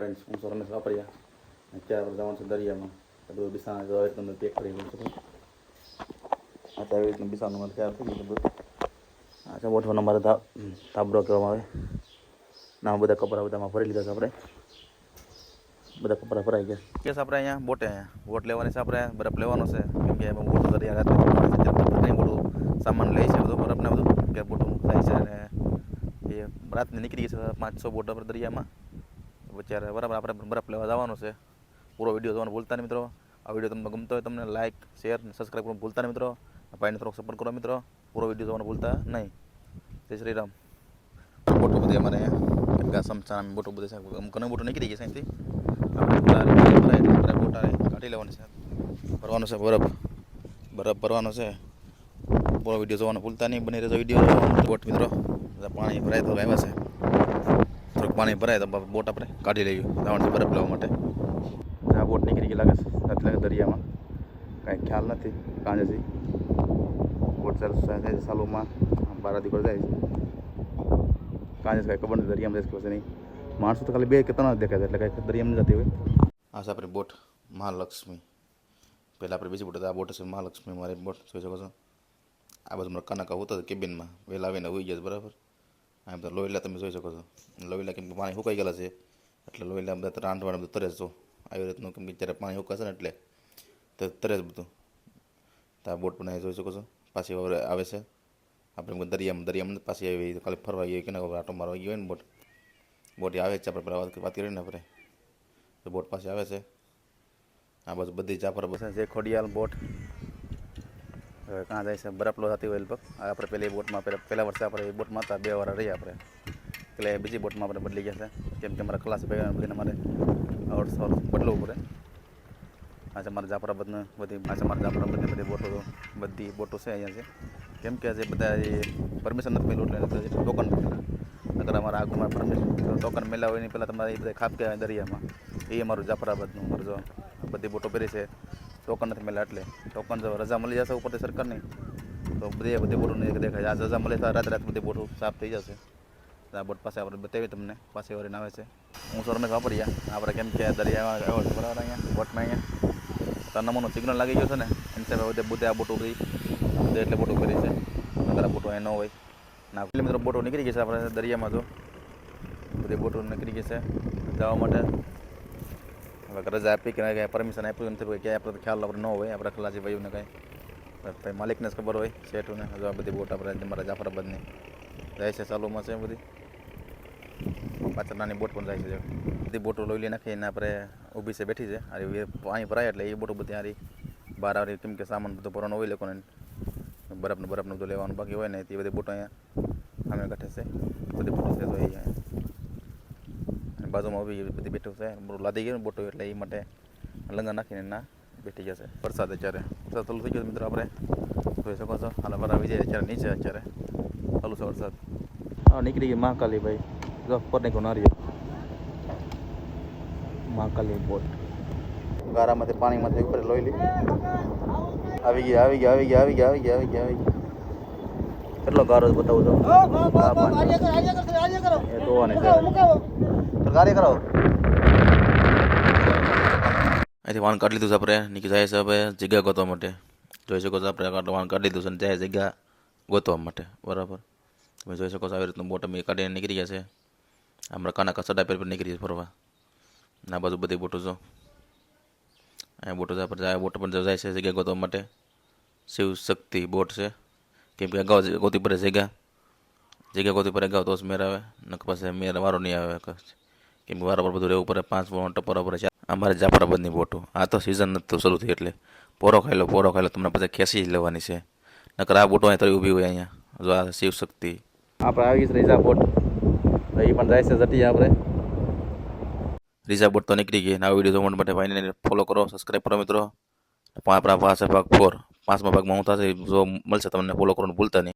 Friends હું રમેશ વાપરિયા અત્યારે આપણે જવાનું છે દરિયામાં બધું બિસાણા જો આવી તમને પેક કરી દઉં છું અત્યારે આવી રીતનું બિસાનું મારે તૈયાર થઈ ગયું બધું અચ્છા ઓઠવાનો મારે તાબડો કહેવામાં આવે ના બધા કપડાં બધામાં ભરી લીધા છે આપણે બધા કપડાં ભરાઈ ગયા કેસ આપણે અહીંયા બોટે અહીંયા બોટ લેવાની છે આપણે બરફ લેવાનો છે કેમ કે એમાં મોટું દરિયા રાત્રે ઘણી મોટું સામાન લે છે બધું બરફને બધું કે બોટું થાય છે અને એ રાતને નીકળી ગઈ છે 500 બોટ આપણે દરિયામાં અત્યારે બરાબર આપણે બરફ લેવા જવાનું છે પૂરો વિડીયો જોવાનું ભૂલતા નહીં મિત્રો આ વિડીયો તમને ગમતો હોય તમને લાઇક શેર અને સબસ્ક્રાઈબ કરવાનું ભૂલતા નહીં મિત્રો ભાઈને થોડોક સપોર્ટ કરો મિત્રો પૂરો વિડીયો જોવાનું ભૂલતા નહીં જય શ્રી રામ બોટો બધી અમારે અહીંયા સમસાન બોટો બધી ઘણી બોટો નીકળી ગઈ છે અહીંથી આપણે બોટ કાઢી લેવાની છે ભરવાનો છે બરફ ભરવાનો છે પૂરો વિડીયો જોવાનું ભૂલતા નહીં બની રહેજો વિડીયો બોટ મિત્રો પાણી ભરાય તો આવ્યા છે થોડુંક પાણી ભરાય તો બોટ આપણે કાઢી લઈએ જવાનું છે બરફ લેવા માટે આ બોટ નીકળી ગઈ લાગે છે દરિયામાં કાંઈ ખ્યાલ નથી કાંજેથી બોટ ચાલુ સાલોમાં બારાથી પર જાય છે કાંજે કાંઈ ખબર નથી દરિયામાં જશે નહીં માણસો તો ખાલી 2 કે 3 જ દેખાય એટલે કાંઈ દરિયામાં જતી હોય આ છે આપણી બોટ મહાલક્ષ્મી પહેલાં આપણે બીજી બોટ આ બોટ છે મહાલક્ષ્મી મારી બોટ જોઈ શકો છો આ બધું મારા કાનાકા હોતા કેબિનમાં વહેલા આવીને હોઈ ગયા છે બરાબર આમ તો લોહીલા તમે જોઈ શકો છો લોહીલા કેમ કે પાણી સુકાઈ ગયેલા છે એટલે લોહીલા બધા રાંધવાના બધું તરે છો આવી રીતનું કેમ કે જ્યારે પાણી સુકાશે ને એટલે તો તરે જ બધું તો આ બોટ પણ જોઈ શકો છો પાછી આવે છે આપણે દરિયામાં પાછી આવી ખાલી ફરવા ગઈ કે ના આટો મારવા ગયો હોય ને બોટ આવે છે આપણે પેલા વાત કરીએ ને આપણે તો બોટ પાછી આવે છે આ બાજુ બધી જાફર બસ છે ખોડિયાલ બોટ હવે કાં જાય છે બરફ લો થતી હોય લગભગ આપણે પહેલી બોટમાં પહેલા વર્ષે આપણે એ બોટમાં હતા 2 વાર રહીએ આપણે એટલે બીજી બોટમાં આપણે બદલી ગયા છે કેમ કે અમારા ક્લાસ ભેગા બધીને મારે અવર બદલવું પડે આજે મારા જાફરાબાદને બધી બોટો છે અહીંયા છે કેમ કે આજે બધા પરમિશન નથી મેળવું એટલે ટોકન અગર અમારા આગુમાં પરમિશન ટોકન મેળવ્યા હોય ને પહેલાં તમારે એ બધા ખાપ કહેવાય દરિયામાં એ અમારું જાફરાબાદનું અમારું જો બધી બોટો ભરી છે ટોકન નથી મળ્યા એટલે ટોકન જો રજા મળી જશે ઉપરથી સરકારની તો બધી બોટોને દેખાય આ રજા મળે તો રાત બધી બોટો સાફ થઈ જશે આ બોટ પાસે આપણે બતાવી તમને પાછી વરીને આવે છે હું રમેશ વાપરિયા આપણે કેમ કે દરિયામાં આવ્યો છે બરાબર અહીંયા બોટમાં અહીંયા તો નમૂનો સિગ્નલ લાગી ગયો છે ને એની સાહેબ બધે આ બોટો બધી એટલે બોટો કરી છે અગર આ બોટો અહીં ન હોય ના કિલોમીટર બોટો નીકળી ગઈ છે આપણે દરિયામાં જો બધી બોટો નીકળી ગઈ છે જવા માટે હવે રજા આપી કે કાંઈ પરમિશન આપ્યું નથી હોય ક્યાંય આપણે ખ્યાલ આપણે ન હોય આપણે ખલાસી ભાઈઓને કાંઈ માલિકને જ ખબર હોય શેઠોને જો આ બધી બોટ આપણે મારા જાફરાબાદની જાય છે ચાલુમાં છે બધી પાછળ નાની બોટ પણ જાય છે બધી બોટો લોહી નાખીને આપણે ઊભી છે બેઠી છે આ પાણી ભરાય એટલે એ બોટો બધી હારી બહાર આવી કેમ કે સામાન બધું ભરવાનો હોય લોકોને બરફનું બધું લેવાનું બાકી હોય ને તે બધી બોટો અહીંયા સામે કાંઠે છે બધી બોટો છે તો એ અને બાજુમાં બધી બેઠું છે બધું લાદી ગયું ને બોટો એટલે એ માટે લંગર નાખીને ના બેઠી જશે વરસાદ અત્યારે વરસાદ ચાલુ થઈ ગયો મિત્રો આપણે જોઈ શકો છો હાલ બરાબર આવી જાય અત્યારે નીચે અત્યારે ચાલુ છે વરસાદ હા નીકળી ગઈ મહાકાલી ભાઈ જો પર નીકળો નારિયો મહાકાલી બોટ ગારામાંથી પાણીમાંથી ઉપર લોહી લી આવી ગયા કેટલો ગારો બતાવું તો એ ધોવાની છે તો ગાડી કરાવો અહીંથી વાણ કાઢી લીધું છે આપણે નીકળી જાય છે હવે જગ્યા ગોતવા માટે જોઈ શકો છો આપણે વાણ કાઢી લીધું છે જાય જગ્યા ગોતવા માટે બરાબર તમે જોઈ શકો છો આવી રીતનું બોટ અમે કાઢીને નીકળી ગયા છે હમણાં કાના સડા પર નીકળી છે ફરવા ના બાજુ બધી બોટો જો અહીંયા બોટો જાય બોટ પણ જાય છે જગ્યા ગોતવા માટે શિવ શક્તિ બોટ છે કેમ કે અગાઉ ગોતી પડે જગ્યા ગોતી પડે અગાઉ તો જ મેર આવે નક પાસે મેર વારો નહીં આવે કેમ કે વારો પર બધું રહેવું પડે 5 ટપરા પર છે અમારે જાફરાબાદની બોટો આ તો સિઝન નથી શરૂ થઈ એટલે પોરો ખાઈ લો તમને પછી ખેંચી જ લેવાની છે નકર આ બોટો અહીં તરી ઊભી હોય અહીંયા જો આ શિવ શક્તિ આપણે આવી ગઈ રીઝા બોટ એ પણ જાય છે જટી આપણે રીઝા બોટ તો નીકળી ગઈ નવા વિડીયો જોવા માટે ભાઈને ફોલો કરો સબસ્ક્રાઈબ કરો મિત્રો આપણા પાસે ભાગ 4 5મા ભાગમાં હું થશે જો મળશે તમને ફોલો કરવાનું ભૂલતા નહીં.